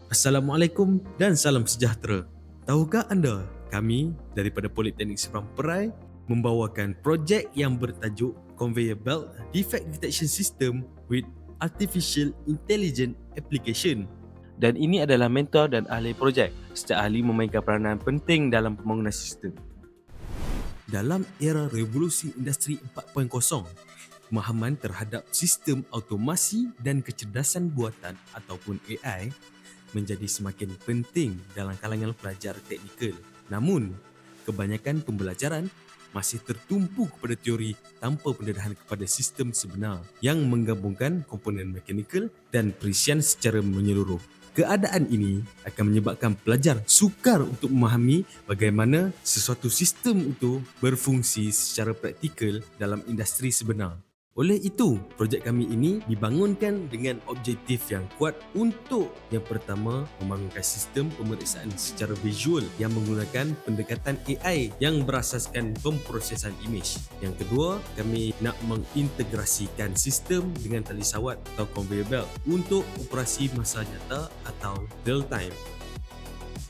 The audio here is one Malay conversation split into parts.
Assalamualaikum dan salam sejahtera. Tahukah anda, kami daripada Politeknik Seberang Perai membawakan projek yang bertajuk Conveyor Belt Defect Detection System with Artificial Intelligence Application. Dan ini adalah mentor dan ahli projek. Setiap ahli memainkan peranan penting dalam pembangunan sistem. Dalam era revolusi industri 4.0, pemahaman terhadap sistem automasi dan kecerdasan buatan ataupun AI menjadi semakin penting dalam kalangan pelajar teknikal. Namun, kebanyakan pembelajaran masih tertumpu kepada teori tanpa pendedahan kepada sistem sebenar yang menggabungkan komponen mekanikal dan perisian secara menyeluruh. Keadaan ini akan menyebabkan pelajar sukar untuk memahami bagaimana sesuatu sistem itu berfungsi secara praktikal dalam industri sebenar. Oleh itu, projek kami ini dibangunkan dengan objektif yang kuat untuk yang pertama, membangunkan sistem pemeriksaan secara visual yang menggunakan pendekatan AI yang berasaskan pemprosesan imej. Yang kedua, kami nak mengintegrasikan sistem dengan tali sawat atau conveyor belt untuk operasi masa nyata atau real time.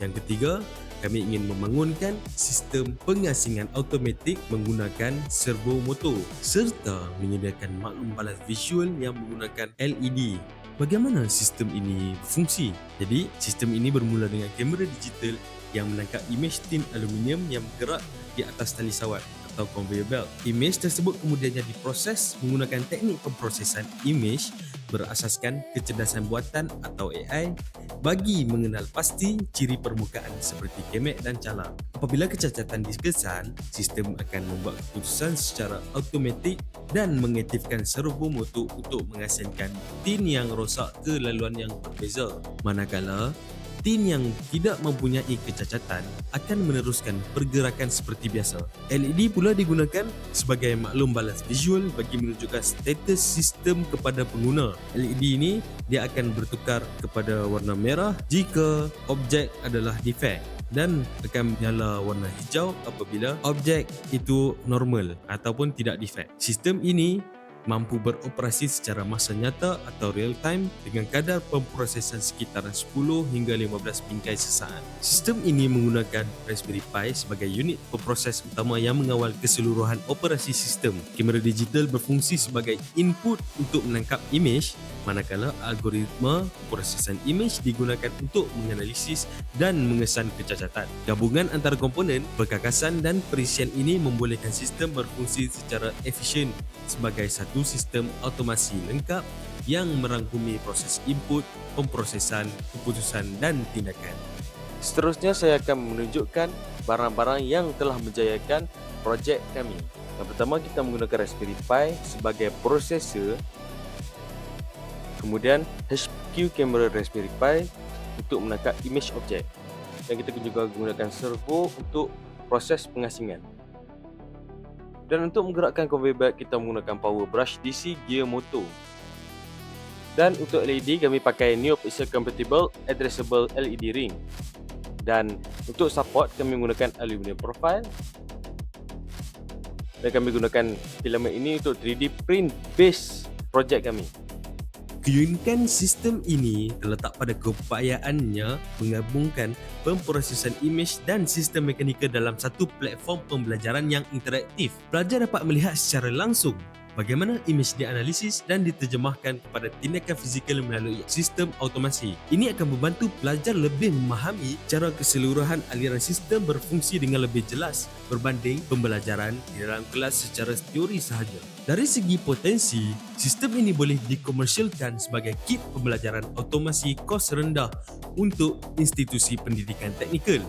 Yang ketiga, kami ingin membangunkan sistem pengasingan automatik menggunakan servo motor serta menyediakan maklum balas visual yang menggunakan LED. Bagaimana sistem ini berfungsi? Jadi, sistem ini bermula dengan kamera digital yang menangkap imej tin aluminium yang bergerak di atas tali sawat atau conveyor belt. Imej tersebut kemudiannya diproses menggunakan teknik pemprosesan imej berasaskan kecerdasan buatan atau AI bagi mengenal pasti ciri permukaan seperti kemek dan calar. Apabila kecacatan dikesan, sistem akan membuat keputusan secara automatik dan mengaktifkan servo motor untuk mengasingkan tin yang rosak ke laluan yang berbeza. Manakala tin yang tidak mempunyai kecacatan akan meneruskan pergerakan seperti biasa. LED pula digunakan sebagai maklum balas visual bagi menunjukkan status sistem kepada pengguna. LED ini dia akan bertukar kepada warna merah jika objek adalah defect dan akan menyala warna hijau apabila objek itu normal ataupun tidak defect. Sistem ini mampu beroperasi secara masa nyata atau real time dengan kadar pemprosesan sekitaran 10 hingga 15 bingkai sesaat. Sistem ini menggunakan Raspberry Pi sebagai unit pemproses utama yang mengawal keseluruhan operasi sistem. Kamera digital berfungsi sebagai input untuk menangkap imej, manakala algoritma pemprosesan imej digunakan untuk menganalisis dan mengesan kecacatan. Gabungan antara komponen, perkakasan dan perisian ini membolehkan sistem berfungsi secara efisien sebagai satu sistem automasi lengkap yang merangkumi proses input, pemprosesan, keputusan dan tindakan. Seterusnya saya akan menunjukkan barang-barang yang telah menjayakan projek kami. Yang pertama, kita menggunakan Raspberry Pi sebagai prosesor. Kemudian HQ kamera Raspberry Pi untuk menangkap imej objek. Dan kita juga gunakan servo untuk proses pengasingan. Dan untuk menggerakkan conveyor belt, kita menggunakan power brush DC gear motor. Dan untuk LED, kami pakai NeoPixel Compatible Addressable LED ring. Dan untuk support, kami menggunakan aluminium profile. Dan kami gunakan filament ini untuk 3D print base projek kami. Keunikan sistem ini terletak pada keupayaannya menggabungkan pemprosesan imej dan sistem mekanikal dalam satu platform pembelajaran yang interaktif. Pelajar dapat melihat secara langsung bagaimana imej dianalisis dan diterjemahkan kepada tindakan fizikal melalui sistem automasi. Ini akan membantu pelajar lebih memahami cara keseluruhan aliran sistem berfungsi dengan lebih jelas berbanding pembelajaran di dalam kelas secara teori sahaja. Dari segi potensi, sistem ini boleh dikomersialkan sebagai kit pembelajaran otomasi kos rendah untuk institusi pendidikan teknikal.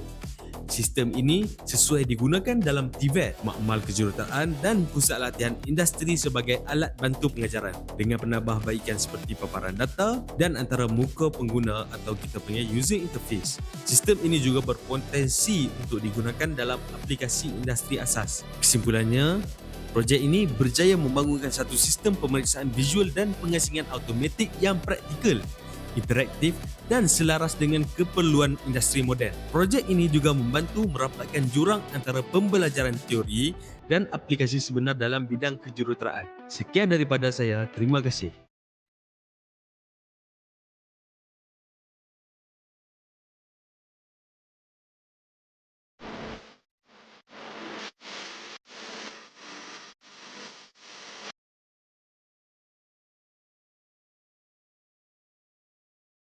Sistem ini sesuai digunakan dalam TVET, makmal kejuruteraan dan pusat latihan industri sebagai alat bantu pengajaran dengan penambahbaikan seperti paparan data dan antara muka pengguna atau kita panggil user interface. Sistem ini juga berpotensi untuk digunakan dalam aplikasi industri asas. Kesimpulannya, projek ini berjaya membangunkan satu sistem pemeriksaan visual dan pengasingan automatik yang praktikal, interaktif dan selaras dengan keperluan industri moden. Projek ini juga membantu merapatkan jurang antara pembelajaran teori dan aplikasi sebenar dalam bidang kejuruteraan. Sekian daripada saya, terima kasih.